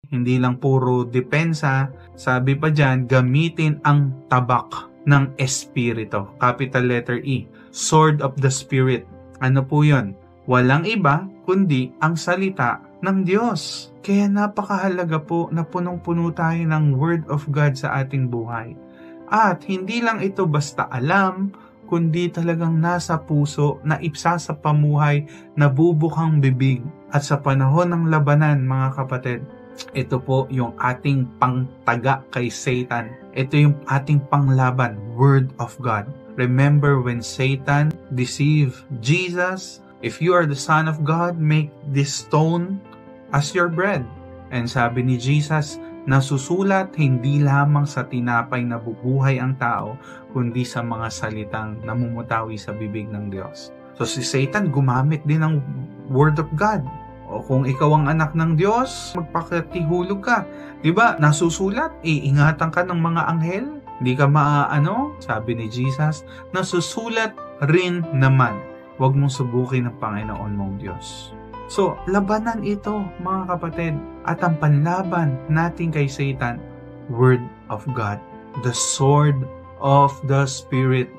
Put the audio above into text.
Hindi lang puro depensa. Sabi pa dyan, gamitin ang tabak ng Espiritu. Capital letter E. Sword of the Spirit. Ano po yun? Walang iba kundi ang salita ng Diyos. Kaya napakahalaga po na punong-puno tayo ng Word of God sa ating buhay. At hindi lang ito basta alam, kundi talagang nasa puso na ipsa sa pamuhay na bubukang bibig. At sa panahon ng labanan, mga kapatid, ito po yung ating pangtaga kay Satan. Ito yung ating panglaban, Word of God. Remember when Satan deceived Jesus, if you are the Son of God, make this stone as your bread. And sabi ni Jesus, nasusulat hindi lamang sa tinapay na bubuhay ang tao, kundi sa mga salitang namumutawi sa bibig ng Diyos. So si Satan gumamit din ng Word of God. O kung ikaw ang anak ng Diyos, magpakatihulog ka. Diba? Nasusulat, iingatan ka ng mga anghel. Hindi ka sabi ni Jesus, nasusulat rin naman. Huwag mong subukin ang Panginoon mong Diyos. So, labanan ito, mga kapatid. At ang panlaban natin kay Satan, Word of God. The sword of the Spirit.